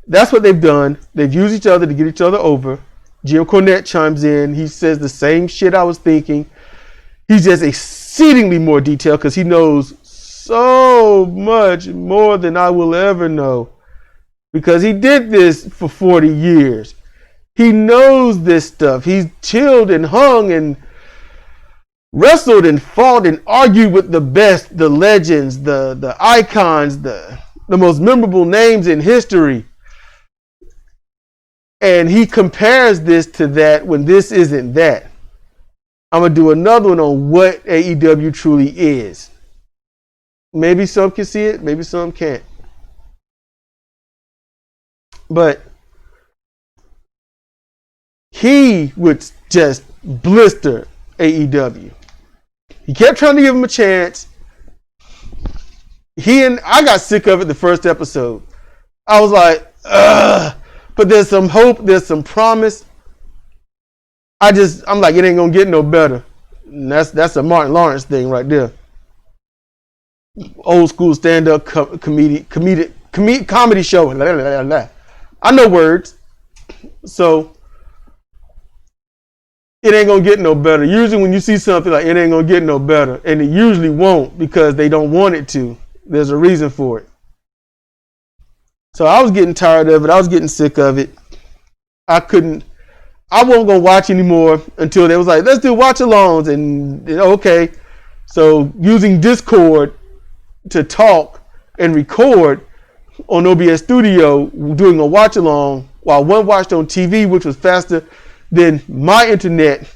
[SPEAKER 1] that's what they've done. They've used each other to get each other over. Jim Cornette chimes in. He says the same shit I was thinking. He's just exceedingly more detailed because he knows so much more than I will ever know. Because he did this for 40 years. He knows this stuff. He's chilled and hung and wrestled and fought and argued with the best, the legends, the icons, the most memorable names in history. And he compares this to that when this isn't that. I'm going to do another one on what AEW truly is. Maybe some can see it, maybe some can't. But he would just blister AEW. He kept trying to give him a chance. I got sick of it the first episode. I was like, ugh. But there's some hope, there's some promise. I'm like, it ain't gonna get no better. And that's a Martin Lawrence thing right there. Old school stand-up comedy show. Blah, blah, blah. I know words. So it ain't gonna get no better. Usually when you see something like it ain't gonna get no better, and it usually won't because they don't want it to. There's a reason for it. So I was getting tired of it. I was getting sick of it. I wasn't gonna watch anymore until they was like, let's do watch-alongs, and okay. So using Discord to talk and record on OBS Studio, doing a watch-along while one watched on TV, which was faster than my internet,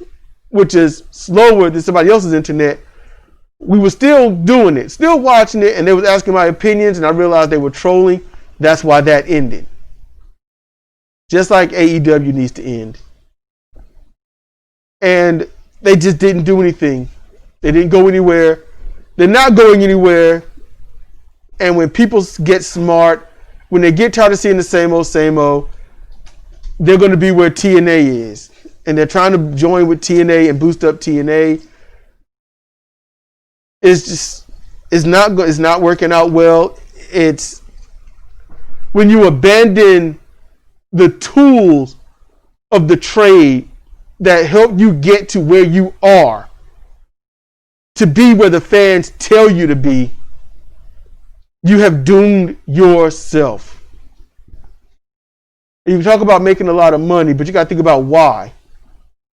[SPEAKER 1] which is slower than somebody else's internet. We were still doing it, still watching it, and they was asking my opinions, and I realized they were trolling. That's why that ended. Just like AEW needs to end. And they just didn't do anything. They didn't go anywhere. They're not going anywhere. And when people get smart, when they get tired of seeing the same old, they're going to be where TNA is. And they're trying to join with TNA and boost up TNA. It's not working out well. It's when you abandon the tools of the trade that help you get to where you are, to be where the fans tell you to be, you have doomed yourself. You can talk about making a lot of money, but you got to think about why.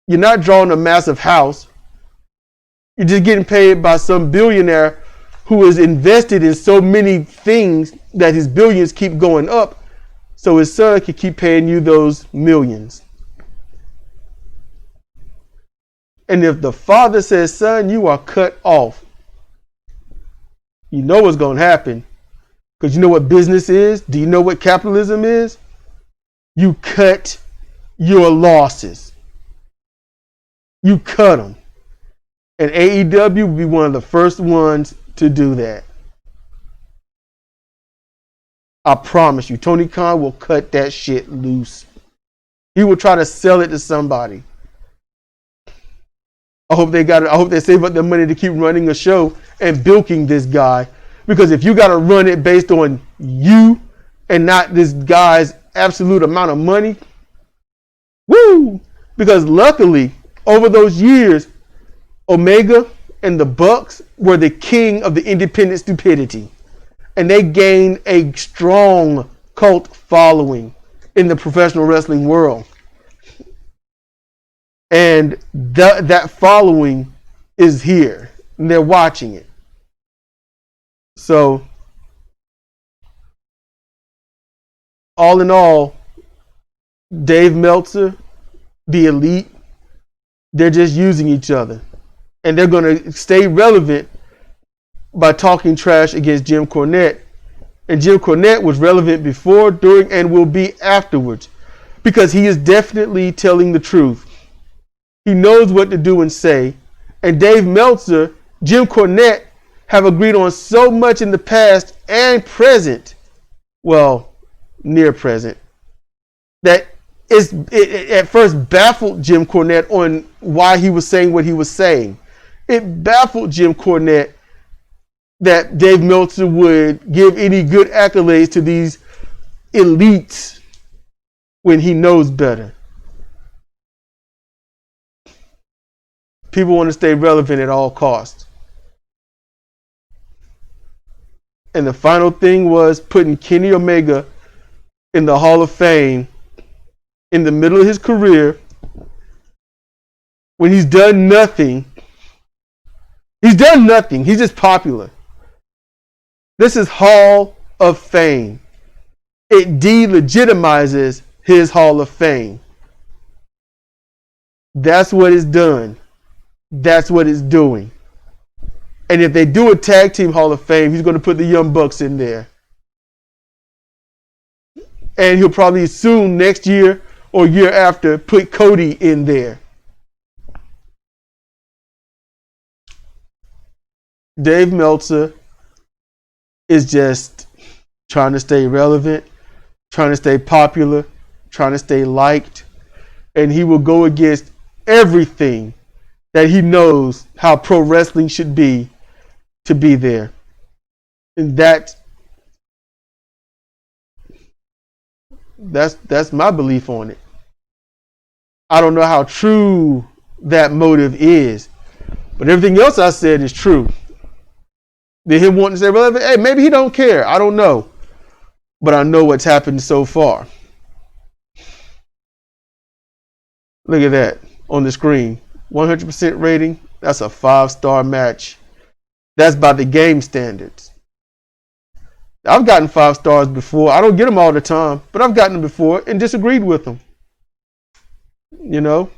[SPEAKER 1] You're not drawing a massive house. You're just getting paid by some billionaire who is invested in so many things that his billions keep going up, so his son can keep paying you those millions. And if the father says, son, you are cut off, you know what's going to happen. Because you know what business is? Do you know what capitalism is? You cut your losses. You cut them. And AEW will be one of the first ones to do that. I promise you, Tony Khan will cut that shit loose. He will try to sell it to somebody. I hope they save up their money to keep running a show and bilking this guy. Because if you got to run it based on you and not this guy's absolute amount of money, woo! Because luckily, over those years, Omega and the Bucks were the king of the independent stupidity. And they gained a strong cult following in the professional wrestling world. And that following is here. And they're watching it. So, all in all, Dave Meltzer, the Elite, they're just using each other. And they're going to stay relevant by talking trash against Jim Cornette. And Jim Cornette was relevant before, during, and will be afterwards. Because he is definitely telling the truth. He knows what to do and say. And Dave Meltzer, Jim Cornette have agreed on so much in the past and present, well, near present, that it at first baffled Jim Cornette on why he was saying what he was saying. It baffled Jim Cornette that Dave Meltzer would give any good accolades to these elites when he knows better. People want to stay relevant at all costs. And the final thing was putting Kenny Omega in the Hall of Fame in the middle of his career when he's done nothing. He's done nothing. He's just popular. This is Hall of Fame. It delegitimizes his Hall of Fame. That's what it's done. That's what it's doing. And if they do a tag team Hall of Fame, he's going to put the Young Bucks in there. And he'll probably soon, next year or year after, put Cody in there. Dave Meltzer is just trying to stay relevant, trying to stay popular, trying to stay liked. And he will go against everything that he knows how pro wrestling should be to be there. And that's my belief on it. I don't know how true that motive is, but everything else I said is true. Did him want to say relevant? Hey, maybe he don't care. I don't know. But I know what's happened so far. Look at that on the screen. 100% rating. That's a 5-star match. That's by the game standards. I've gotten 5 stars before. I don't get them all the time, but I've gotten them before and disagreed with them. You know?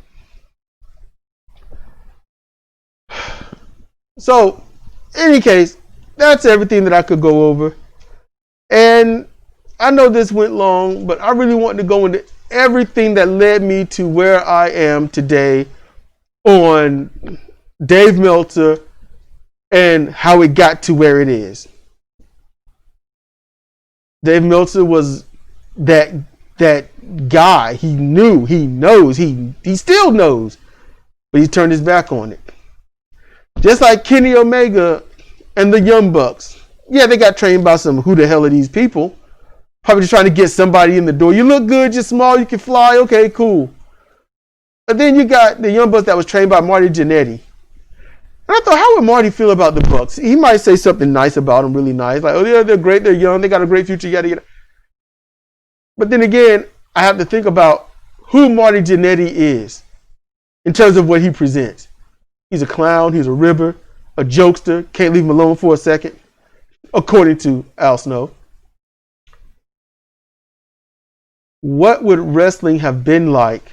[SPEAKER 1] So, in any case, that's everything that I could go over. And I know this went long, but I really wanted to go into everything that led me to where I am today on Dave Meltzer and how it got to where it is. Dave Meltzer was that guy. He knew, he knows, he still knows, but he turned his back on it. Just like Kenny Omega and the Young Bucks. Yeah, they got trained by some who the hell are these people? Probably just trying to get somebody in the door. You look good, you're small, you can fly, okay, cool. But then you got the Young Bucks that was trained by Marty Jannetty. And I thought, how would Marty feel about the Bucks? He might say something nice about them, really nice. Like, oh yeah, they're great, they're young, they got a great future, yada yada. But then again, I have to think about who Marty Jannetty is in terms of what he presents. He's a clown, he's a ribber, a jokester, can't leave him alone for a second, according to Al Snow. What would wrestling have been like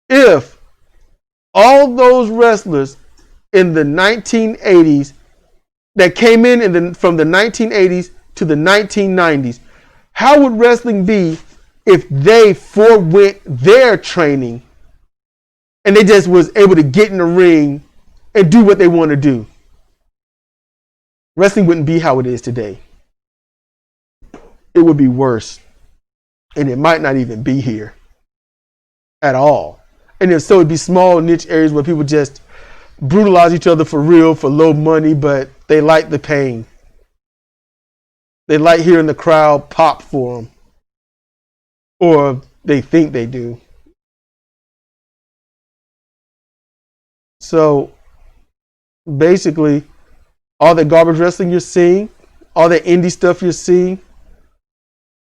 [SPEAKER 1] if all those wrestlers in the 1980s that came in from the 1980s to the 1990s, how would wrestling be if they forewent their training and they just was able to get in the ring and do what they want to do? Wrestling wouldn't be how it is today. It would be worse. And it might not even be here at all. And if so, it'd be small niche areas where people just brutalize each other for real, for low money, but they like the pain. They like hearing the crowd pop for them. Or they think they do. So basically, all that garbage wrestling you're seeing, all that indie stuff you're seeing,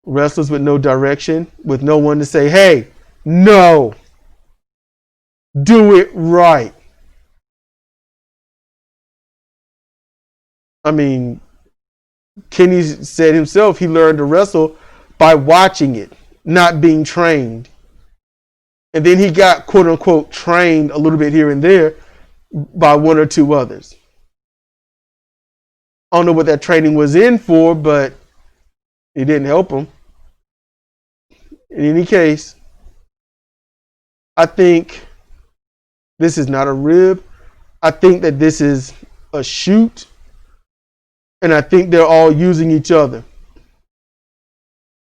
[SPEAKER 1] wrestlers with no direction, with no one to say, hey, no, do it right. I mean, Kenny said himself he learned to wrestle by watching it, not being trained. And then he got, quote unquote, trained a little bit here and there by one or two others. I don't know what that training was in for, but it didn't help him. In any case, I think this is not a rib. I think that this is a shoot. And I think they're all using each other.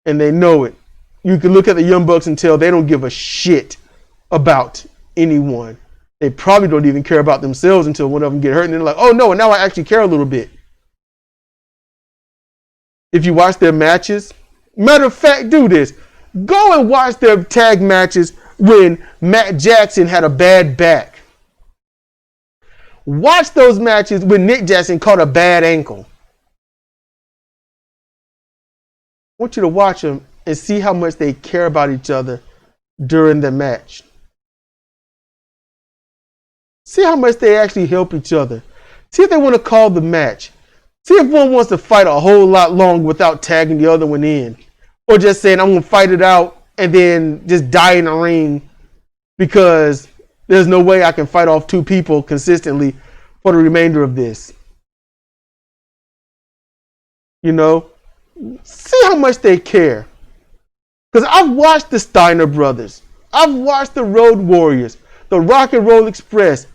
[SPEAKER 1] And they know it. You can look at the Young Bucks and tell they don't give a shit about anyone. They probably don't even care about themselves until one of them get hurt. And they're like, oh no, now I actually care a little bit. If you watch their matches, matter of fact, do this. Go and watch their tag matches when Matt Jackson had a bad back. Watch those matches when Nick Jackson caught a bad ankle. I want you to watch them and see how much they care about each other during the match. See how much they actually help each other. See if they want to call the match. See if one wants to fight a whole lot longer without tagging the other one in. Or just saying, I'm going to fight it out and then just die in the ring because there's no way I can fight off two people consistently for the remainder of this. You know? See how much they care. Because I've watched the Steiner Brothers. I've watched the Road Warriors, the Rock and Roll Express,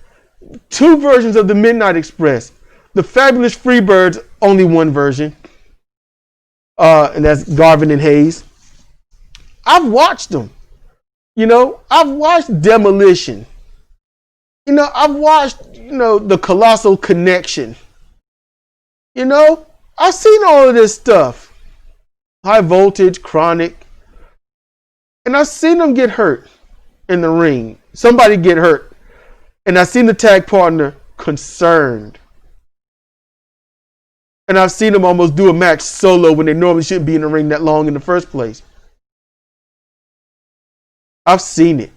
[SPEAKER 1] two versions of the Midnight Express, the Fabulous Freebirds, only one version, and that's Garvin and Hayes. I've watched them. You know, I've watched Demolition. You know, I've watched, the Colossal Connection. You know, I've seen all of this stuff. High Voltage, Chronic. And I've seen them get hurt in the ring. Somebody get hurt. And I've seen the tag partner concerned. And I've seen them almost do a match solo when they normally shouldn't be in the ring that long in the first place. I've seen it.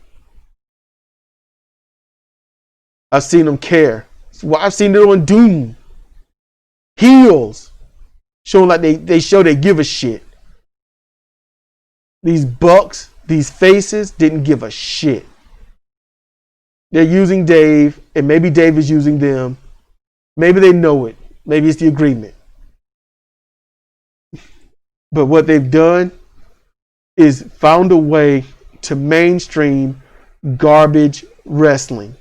[SPEAKER 1] I've seen them care. I've seen it on Doom. Heels. Showing like they show they give a shit. These Bucks, these faces didn't give a shit. They're using Dave, and maybe Dave is using them. Maybe they know it. Maybe it's the agreement. But what they've done is found a way to mainstream garbage wrestling.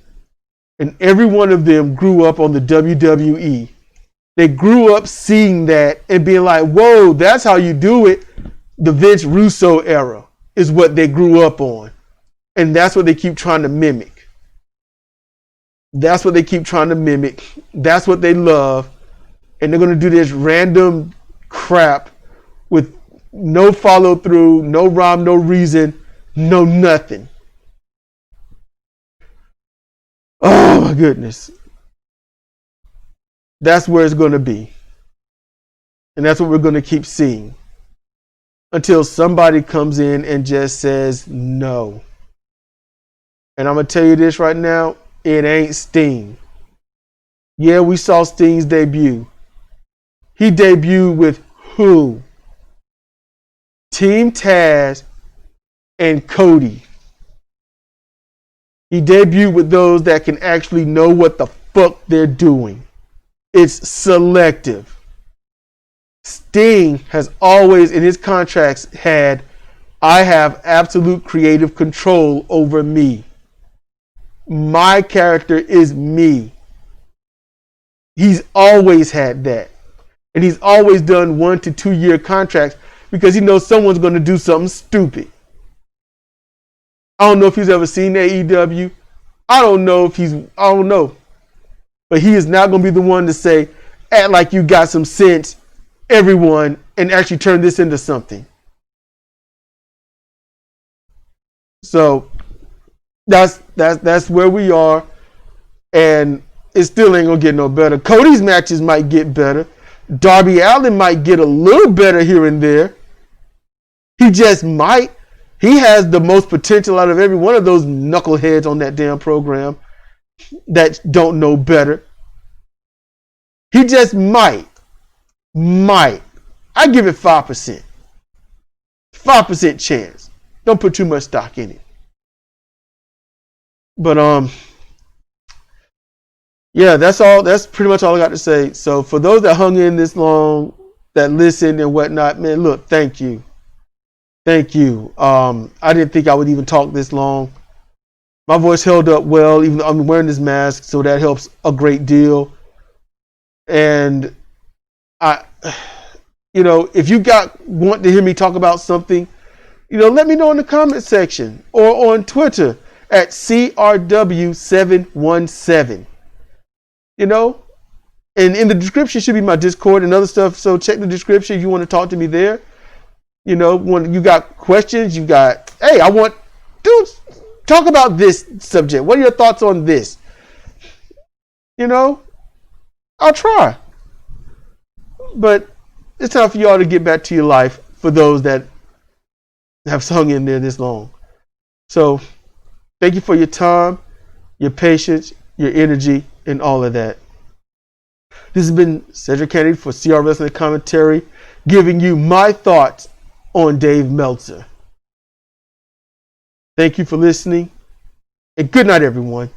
[SPEAKER 1] And every one of them grew up on the WWE. They grew up seeing that and being like, whoa, that's how you do it. The Vince Russo era is what they grew up on. And that's what they keep trying to mimic. That's what they keep trying to mimic. That's what they love. And they're going to do this random crap with no follow through, no rhyme, no reason, no nothing. Oh my goodness. That's where it's going to be. And that's what we're going to keep seeing. Until somebody comes in and just says no. And I'm going to tell you this right now. It ain't Sting. Yeah, we saw Sting's debut. He debuted with who? Team Taz and Cody. He debuted with those that can actually know what the fuck they're doing. It's selective. Sting has always in his contracts had, I have absolute creative control over me. My character is me. He's always had that. And he's always done 1 to 2 year contracts because he knows someone's going to do something stupid. I don't know if he's ever seen AEW. I don't know. But he is not going to be the one to say, act like you got some sense, everyone, and actually turn this into something. So that's where we are, and it still ain't gonna get no better. Cody's matches might get better. Darby Allin might get a little better here and there. He just might. He has the most potential out of every one of those knuckleheads on that damn program that don't know better. He just might. I give it 5%. 5% chance. Don't put too much stock in it. But yeah, that's all. That's pretty much all I got to say. So for those that hung in this long, that listened and whatnot, man, look, thank you. Thank you. I didn't think I would even talk this long. My voice held up well, even though I'm wearing this mask, so that helps a great deal. And if you want to hear me talk about something, let me know in the comment section or on Twitter at CRW717. And in the description should be my Discord and other stuff. So check the description if you want to talk to me there. When you got questions, talk about this subject. What are your thoughts on this? I'll try. But it's time for y'all to get back to your life for those that have hung in there this long. So thank you for your time, your patience, your energy, and all of that. This has been Cedric Kennedy for CR Wrestling Commentary, giving you my thoughts on Dave Meltzer. Thank you for listening, and good night, everyone.